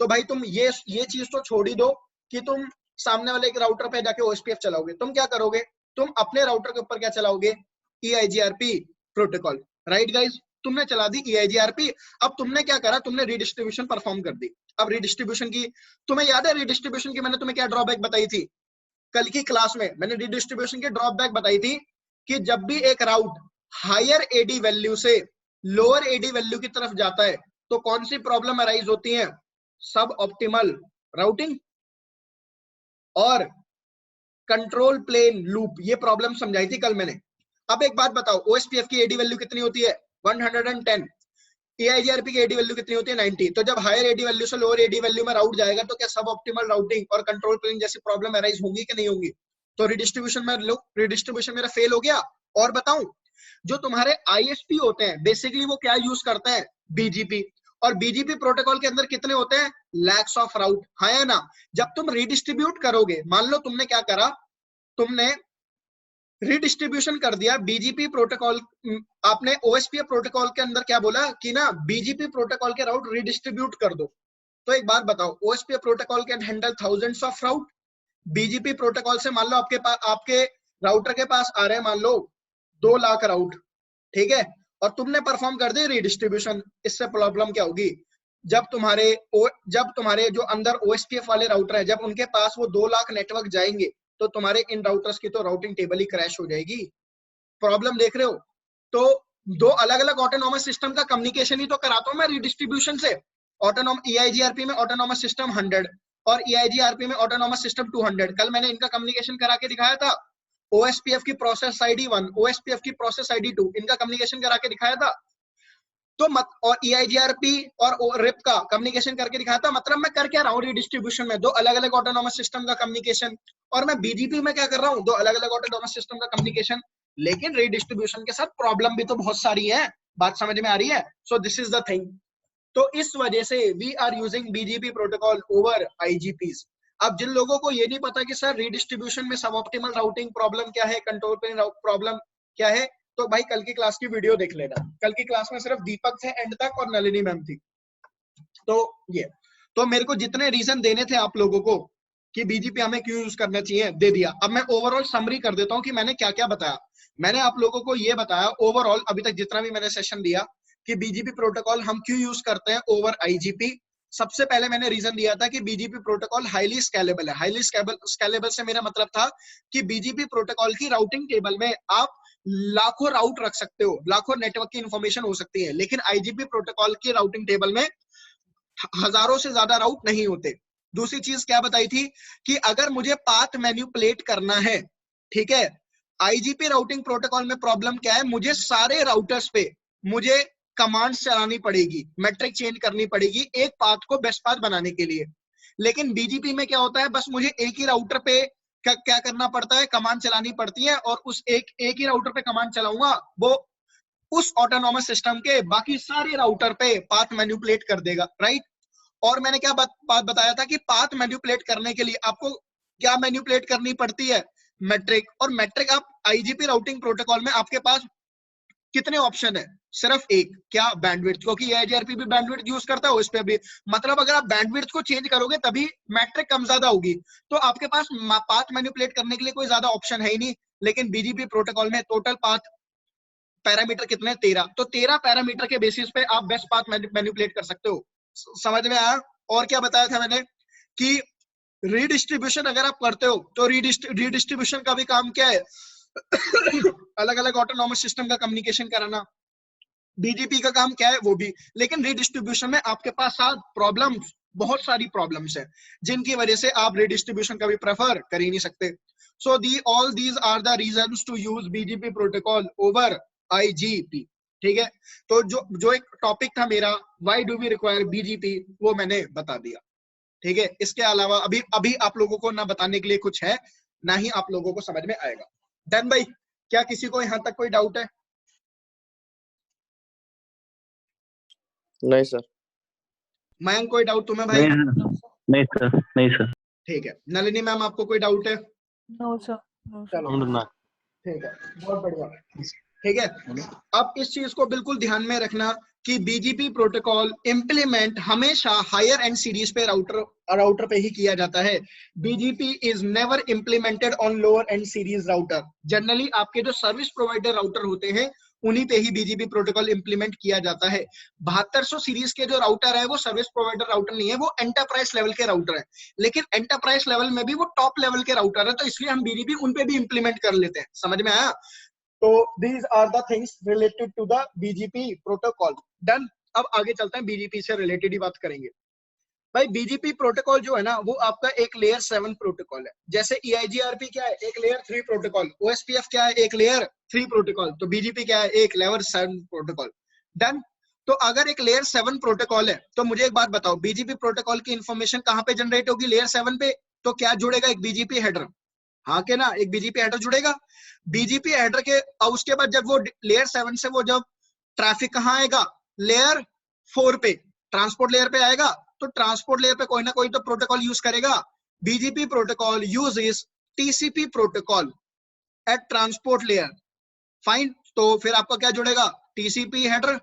तो भाई तुम ये चीज तो छोड़ ही दो कि तुम सामने वाले एक राउटर पे जाके OSPF चलाओगे। तुम क्या करोगे, तुम अपने राउटर के ऊपर क्या चलाओगे, EIGRP प्रोटोकॉल। राइट गाइस, तुमने चला दी EIGRP। अब तुमने क्या करा, तुमने रीडिस्ट्रीब्यूशन परफॉर्म कर दी। अब रीडिस्ट्रीब्यूशन की तुम्हें याद है, रीडिस्ट्रीब्यूशन की मैंने तुम्हें क्या ड्रॉबैक बताई थी कल की क्लास में? मैंने रीडिस्ट्रीब्यूशन की ड्रॉबैक बताई थी कि जब भी एक राउट हायर AD वैल्यू से लोअर AD वैल्यू की तरफ जाता है तो कौन सी प्रॉब्लम अराइज होती है, सब ऑप्टिमल राउटिंग और कंट्रोल प्लेन लूप, ये प्रॉब्लम समझाई थी कल मैंने। अब एक बात बताओ, OSPF की AD वैल्यू कितनी होती है, 110। EIGRP की AD वैल्यू कितनी होती है, 90। तो जब हायर AD वैल्यू से लोअर AD वैल्यू में राउट जाएगा तो क्या सब ऑप्टिमल राउटिंग और कंट्रोल प्लेन जैसी प्रॉब्लम अराइज होंगी कि नहीं होंगी? तो रीडिस्ट्रीब्यूशन मेरा फेल हो गया। और बताऊं, जो तुम्हारे ISP होते हैं बेसिकली वो क्या यूज करते हैं, BGP। और BGP प्रोटोकॉल के अंदर कितने होते हैं, लैक्स ऑफ राउट, हाँ या ना? जब तुम रीडिस्ट्रीब्यूट करोगे, मान लो तुमने क्या करा, तुमने रीडिस्ट्रीब्यूशन कर दिया BGP प्रोटोकॉल, आपने OSPF प्रोटोकॉल के अंदर क्या बोला कि ना BGP प्रोटोकॉल के राउट रीडिस्ट्रीब्यूट कर दो। तो एक बात बताओ, OSPF protocol can handle thousands of route, BGP protocol से मान लो आपके राउटर के पास आ रहे हैं मान लो 2 लाख राउट, ठीक है, और तुमने परफॉर्म कर दी रीडिस्ट्रीब्यूशन। इससे प्रॉब्लम क्या होगी, जब तुम्हारे जो अंदर OSPF वाले राउटर है, जब उनके पास वो 2 लाख नेटवर्क जाएंगे तो तुम्हारे इन राउटर्स की तो राउटिंग टेबल ही क्रैश हो जाएगी। प्रॉब्लम देख रहे हो? तो दो अलग अलग ऑटोनॉमस सिस्टम का कम्युनिकेशन ही तो कराता हूं मैं रीडिस्ट्रीब्यूशन से। EIGRP में ऑटोनॉमस सिस्टम 100 और EIGRP में ऑटोनॉमस सिस्टम 200। कल मैंने इनका कम्युनिकेशन करा के दिखाया था। OSPF की प्रोसेस ID 1, OSPF की प्रोसेस ID 2, इनका कम्युनिकेशन करा के दिखाया था। तो और EIGRP और RIP का कम्युनिकेशन करके दिखाया था। मतलब मैं कर क्या रहा हूँ, रीडिस्ट्रीब्यूशन में दो अलग अलग ऑटोनॉमस सिस्टम का कम्युनिकेशन, और मैं BGP में क्या कर रहा हूँ, दो अलग अलग ऑटोनॉमस सिस्टम का कम्युनिकेशन। लेकिन रीडिस्ट्रीब्यूशन के साथ प्रॉब्लम भी तो बहुत सारी है, बात समझ में आ रही है? So this is the thing. तो इस वजह से we are using BGP protocol over IGPs. अब जिन लोगों को ये नहीं पता कि सर रीडिस्ट्रीब्यूशन में सब ऑप्टिमल राउटिंग प्रॉब्लम क्या है, कंट्रोल प्लेन प्रॉब्लम क्या है, तो भाई कल की क्लास की वीडियो देख लेना। कल की क्लास में सिर्फ दीपक थे एंड तक और नलिनी मैम थी। तो ये तो मेरे को जितने रीजन देने थे आप लोगों को कि बीजीपी हमें क्यों यूज करना चाहिए दे दिया। अब मैं ओवरऑल समरी कर देता हूं कि मैंने क्या क्या बताया। मैंने आप लोगों को ये बताया ओवरऑल अभी तक जितना भी मैंने सेशन दिया कि बीजीपी प्रोटोकॉल हम क्यों यूज करते हैं ओवर आईजीपी। सबसे पहले मैंने रीजन दिया था कि बीजीपी प्रोटोकॉल हाईली स्केलेबल है। हाईली स्केलेबल से मेरा मतलब था कि बीजीपी प्रोटोकॉल की राउटिंग टेबल में आप लाखों राउट रख सकते हो, लाखों नेटवर्क की इंफॉर्मेशन हो सकती है, लेकिन आईजीपी प्रोटोकॉल की राउटिंग टेबल में हजारों से ज्यादा राउट नहीं होते। दूसरी चीज क्या बताई थी कि अगर मुझे पाथ मैन्युपुलेट करना है, ठीक है, आईजीपी राउटिंग प्रोटोकॉल में प्रॉब्लम क्या है, मुझे सारे राउटर्स पे मुझे कमांड्स चलानी पड़ेगी, मैट्रिक चेंज करनी पड़ेगी एक पाथ को बेस्ट पाथ बनाने के लिए। लेकिन बीजीपी में क्या होता है, बस मुझे एक ही राउटर पे क्या करना पड़ता है, कमांड चलानी पड़ती है, और उस एक ही राउटर पे कमांड चलाऊंगा, वो उस ऑटोनॉमस सिस्टम के बाकी सारे राउटर पे पाथ मैन्युपुलेट कर देगा, राइट। और मैंने क्या बात बताया था कि पाथ मैन्युपुलेट करने के लिए आपको क्या मैन्युपुलेट करनी पड़ती है, मैट्रिक। और मैट्रिक आप आईजीपी राउटिंग प्रोटोकॉल में आपके पास कितने ऑप्शन है, सिर्फ एक, क्या, बैंडविड्थ, क्योंकि एआरपी भी बैंडविड्थ यूज करता है, इस पे भी, मतलब अगर आप बैंडविड्थ को चेंज करोगे तभी मैट्रिक कम ज्यादा होगी। तो आपके पास पाथ मैन्युपुलेट करने के लिए कोई ज्यादा ऑप्शन है ही नहीं। लेकिन बीजीपी प्रोटोकॉल में टोटल पाथ पैरामीटर कितने, 13, तो 13 पैरामीटर के बेसिस पे आप बेस्ट पाथ मैन्युपुलेट कर सकते हो। समझ में आया। और क्या बताया था मैंने कि रीडिस्ट्रीब्यूशन अगर आप करते हो तो रीडिस्ट्रीब्यूशन का भी काम क्या है अलग अलग ऑटोनॉमस सिस्टम का कम्युनिकेशन कराना। बीजीपी का काम क्या है वो भी। लेकिन रीडिस्ट्रीब्यूशन में आपके पास साथ प्रॉब्लम्स, बहुत सारी प्रॉब्लम्स है जिनकी वजह से आप रीडिस्ट्रीब्यूशन का भी प्रेफर कर ही नहीं सकते। So all these are the reasons to use BGP protocol over IGP. ठीक है, तो जो एक टॉपिक था मेरा why do we require BGP, वो मैंने बता दिया। ठीक है, इसके अलावा अभी आप लोगों को ना बताने के लिए कुछ है, ना ही आप लोगों को समझ में आएगा। डन भाई, क्या किसी को यहां तक कोई डाउट है? नहीं सर। मयंक कोई डाउट तुम्हें भाई? नहीं सर, नहीं सर। ठीक है, नलिनी मैम आपको कोई डाउट है? नो सर, चलो ठीक है, बहुत बढ़िया। ठीक है, अब इस चीज को बिल्कुल ध्यान में रखना कि बीजीपी प्रोटोकॉल इंप्लीमेंट हमेशा हायर एंड सीरीज पे राउटर पे ही किया जाता है। BGP is never implemented on lower end series router. Generally आपके जो सर्विस प्रोवाइडर राउटर होते हैं उन्हीं पे ही बीजीपी प्रोटोकॉल इंप्लीमेंट किया जाता है। 7200 सीरीज के जो राउटर है वो सर्विस प्रोवाइडर राउटर नहीं है, वो एंटरप्राइज लेवल के राउटर है। लेकिन एंटरप्राइज लेवल में भी वो टॉप लेवल के राउटर है, तो इसलिए हम बीजीपी उन पे भी इंप्लीमेंट कर लेते हैं। समझ में आया? तो these are the things related to the BGP protocol. Done. अब आगे चलते हैं, बीजीपी से रिलेटेड ही बात करेंगे। भाई बीजीपी प्रोटोकॉल जो है ना वो आपका एक लेयर 7 प्रोटोकॉल है। जैसे EIGRP क्या है, एक लेयर 3 प्रोटोकॉल। OSPF क्या है, एक लेयर 3 प्रोटोकॉल। तो बीजीपी क्या है, एक लेयर 7 प्रोटोकॉल। डन। तो अगर एक लेयर 7 प्रोटोकॉल है तो मुझे एक बात बताओ, बीजीपी प्रोटोकॉल की इंफॉर्मेशन कहां पे जनरेट होगी, लेयर 7 पे। तो क्या जुड़ेगा, एक बीजीपी हेडर, हाँ के ना, एक बीजीपी हेडर जुड़ेगा। बीजीपी हेडर के और उसके बाद जब वो लेयर 7 से वो जब ट्रैफिक कहाँ आएगा, लेयर 4 पे, ट्रांसपोर्ट लेयर पे आएगा। तो ट्रांसपोर्ट लेयर पे कोई ना कोई तो प्रोटोकॉल यूज करेगा। BGP protocol uses TCP protocol at transport layer. Fine, तो फिर आपका क्या जुड़ेगा, टीसीपी हेडर।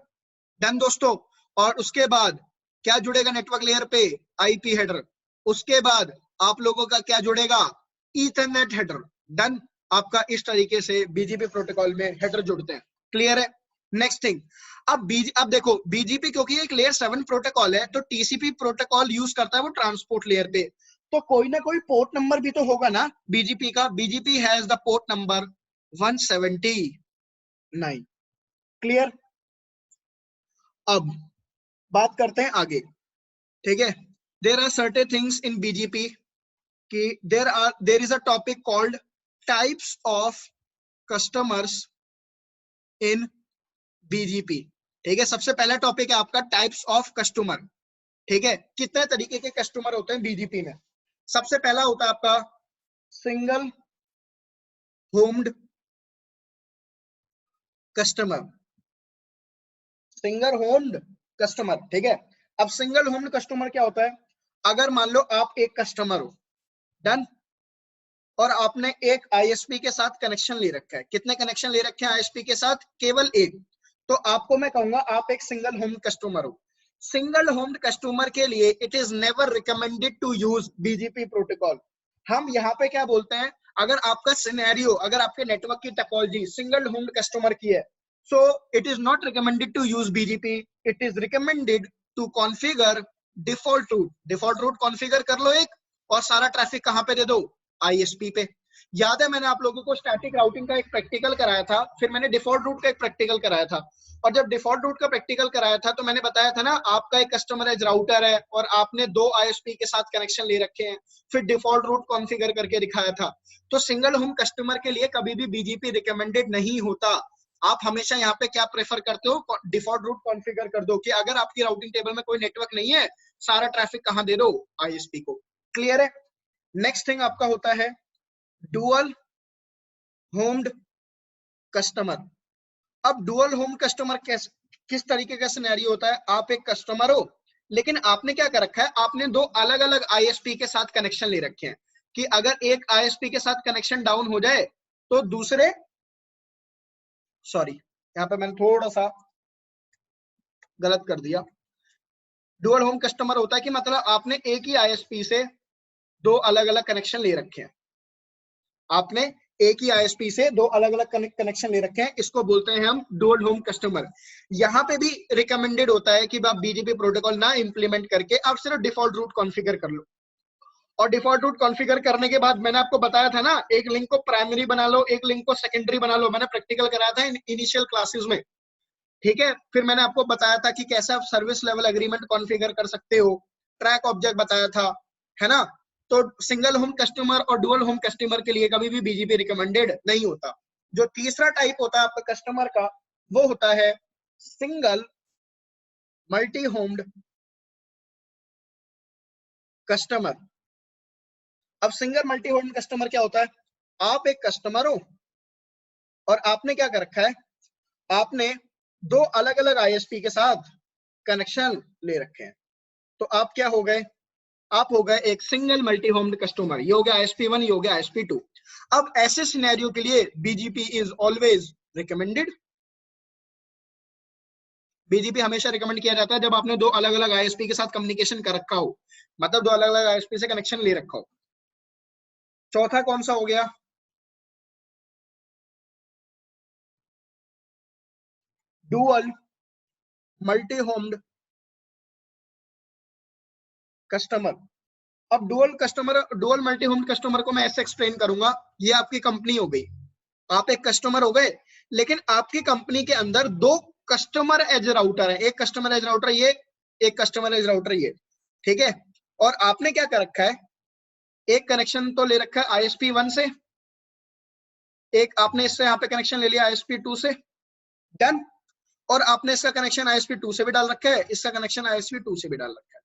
डन दोस्तों। और उसके बाद क्या जुड़ेगा नेटवर्क लेयर पे, आईपी हेडर। उसके बाद आप लोगों का क्या जुड़ेगा, ईथरनेट हेडर। डन। आपका इस तरीके से बीजीपी प्रोटोकॉल में हेडर जुड़ते हैं। क्लियर है? नेक्स्ट थिंग, अब देखो बीजीपी क्योंकि एक लेयर 7 प्रोटोकॉल है तो टीसीपी प्रोटोकॉल यूज करता है वो ट्रांसपोर्ट लेयर पे। तो कोई ना कोई पोर्ट नंबर भी तो होगा ना बीजीपी का। BGP has the port number 179। Clear? अब बात करते हैं आगे। ठीक है, there are certain things in BGP कि there is a topic called types of customers in BGP. ठीक है, सबसे पहला टॉपिक है आपका टाइप्स ऑफ कस्टमर। ठीक है, कितने तरीके के कस्टमर होते हैं बीजीपी में। सबसे पहला होता है आपका सिंगल होम्ड कस्टमर। सिंगल होम्ड कस्टमर, ठीक है। अब सिंगल होम कस्टमर क्या होता है, अगर मान लो आप एक कस्टमर हो, डन, और आपने एक आईएसपी के साथ कनेक्शन ले रखा है, कितने कनेक्शन ले रखे हैं आईएसपी के साथ, केवल एक, तो आपको मैं कहूंगा आप एक सिंगल होम कस्टमर हो। सिंगल होम कस्टमर के लिए it is never recommended to use BGP protocol. हम यहाँ पे क्या बोलते हैं, अगर आपका सिनेरियो, अगर आपके नेटवर्क की टोपोलॉजी सिंगल होम कस्टमर की है, so it is not recommended to use BGP, it is recommended to configure default route. Default route configure कर लो एक, और सारा ट्रैफिक कहाँ पे दे दो, आईएसपी पे। याद है मैंने आप लोगों को स्टैटिक राउटिंग का एक प्रैक्टिकल कराया था, फिर मैंने डिफॉल्ट रूट का एक प्रैक्टिकल कराया था, और जब डिफॉल्ट रूट का प्रैक्टिकल कराया था तो मैंने बताया था ना, आपका एक कस्टमर एज राउटर है और आपने दो आईएसपी के साथ कनेक्शन ले रखे हैं, फिर डिफॉल्ट रूट कॉन्फ़िगर करके दिखाया था। तो सिंगल होम कस्टमर के लिए कभी भी बीजीपी रिकमेंडेड नहीं होता। आप हमेशा यहाँ पे क्या प्रेफर करते हो, डिफॉल्ट रूट कॉन्फ़िगर कर दो कि अगर आपकी राउटिंग टेबल में कोई नेटवर्क नहीं है, सारा ट्रैफिक कहाँ दे दो, आईएसपी को। क्लियर है। नेक्स्ट थिंग आपका होता है डुअल होम्ड कस्टमर। अब डुअल होम कस्टमर किस तरीके का सिनेरियो होता है, आप एक कस्टमर हो लेकिन आपने क्या कर रखा है, आपने दो अलग अलग आईएसपी के साथ कनेक्शन ले रखे हैं कि अगर एक आईएसपी के साथ कनेक्शन डाउन हो जाए तो दूसरे, सॉरी यहाँ पे मैंने थोड़ा सा गलत कर दिया। डुअल होम कस्टमर होता है कि मतलब आपने एक ही आईएसपी से दो अलग अलग कनेक्शन ले रखे हैं, आपने एक ही आईएसपी से दो अलग अलग कनेक्शन ले रखे हैं, इसको बोलते हैं हम डुअल होम कस्टमर। यहाँ पे भी रिकमेंडेड होता है कि आप बीजीपी प्रोटोकॉल ना इंप्लीमेंट करके आप सिर्फ डिफॉल्ट रूट कॉन्फ़िगर कर लो, और डिफॉल्ट रूट कॉन्फ़िगर करने के बाद मैंने आपको बताया था ना, एक लिंक को प्राइमरी बना लो, एक लिंक को सेकेंडरी बना लो, मैंने प्रैक्टिकल कराया था इनिशियल क्लासेस में, ठीक है। फिर मैंने आपको बताया था कि कैसे आप सर्विस लेवल एग्रीमेंट कॉन्फ़िगर कर सकते हो, ट्रैक ऑब्जेक्ट बताया था, है ना। तो सिंगल होम कस्टमर और डुअल होम कस्टमर के लिए कभी भी बीजीपी रिकमेंडेड नहीं होता। जो तीसरा टाइप होता है आपका कस्टमर का, वो होता है सिंगल मल्टी होम्ड कस्टमर। अब सिंगल मल्टी होम्ड कस्टमर क्या होता है, आप एक कस्टमर हो और आपने क्या कर रखा है, आपने दो अलग अलग आईएसपी के साथ कनेक्शन ले रखे हैं, तो आप क्या हो गए, आप हो गए एक सिंगल मल्टी होम्ड कस्टमर। ये हो गया ISP1, ये हो गया ISP2। अब ऐसे सिनेरियो के लिए BGP is always recommended. BGP हमेशा रिकमेंड किया जाता है जब आपने दो अलग अलग आईएसपी के साथ कम्युनिकेशन कर रखा हो, मतलब दो अलग अलग आईएसपी से कनेक्शन ले रखा हो। चौथा कौन सा हो गया, डुअल मल्टी होम्ड कस्टमर। अब डुअल मल्टी होम कस्टमर को मैं ऐसे एक्सप्लेन करूंगा, ये आपकी कंपनी हो गई, आप एक कस्टमर हो गए, लेकिन आपकी कंपनी के अंदर दो कस्टमर एज राउटर है, एक कस्टमर एज राउटर ये, एक कस्टमर एज राउटर ये, ठीक है। और आपने क्या कर रखा है, एक कनेक्शन तो ले रखा है ISP1 से, एक आपने इससे यहाँ पे कनेक्शन ले लिया ISP2 से, डन। और आपने इसका कनेक्शन ISP2 से भी डाल रखा है, इसका कनेक्शन ISP2 से भी डाल रखा है,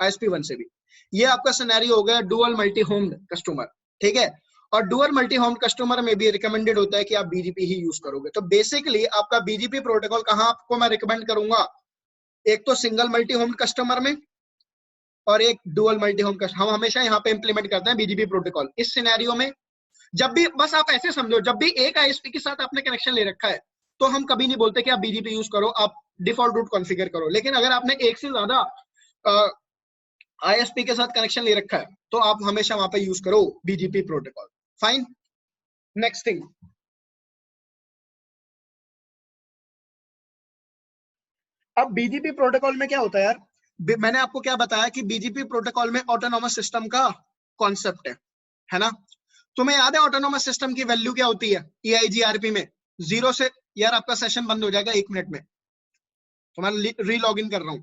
ISP1 से भी। ये आपका सिनेरियो हो गया डुअल मल्टी होम्ड कस्टमर, ठीक है। और डुअल मल्टी होम्ड कस्टमर में भी रिकमेंडेड होता है कि आप बीजीपी ही यूज करोगे। तो बेसिकली आपका बीजीपी प्रोटोकॉल कहाँ आपको मैं रिकमेंड करूंगा, एक तो सिंगल मल्टी होम्ड कस्टमर में और एक डुअल मल्टी होम कस्टमर। हम हमेशा यहाँ पे इंप्लीमेंट करते हैं बीजीपी प्रोटोकॉल इस सिनेरियो में। जब भी, बस आप ऐसे समझो, जब भी एक आईएसपी के साथ आपने कनेक्शन ले रखा है तो हम कभी नहीं बोलते कि आप बीजीपी यूज करो, आप डिफॉल्ट रूट कॉन्फ़िगर करो। लेकिन अगर आपने एक से ज्यादा आईएसपी के साथ कनेक्शन ले रखा है तो आप हमेशा वहां पे यूज करो BGP protocol. Fine. Next thing, अब बीजीपी प्रोटोकॉल में क्या होता है यार, मैंने आपको क्या बताया कि बीजीपी प्रोटोकॉल में ऑटोनॉमस सिस्टम का कॉन्सेप्ट है ना। तुम्हें याद है ऑटोनॉमस सिस्टम की वैल्यू क्या होती है EIGRP में, 0 से, यार आपका सेशन बंद हो जाएगा 1 मिनट में, तो मैं री लॉग इन कर रहा हूं।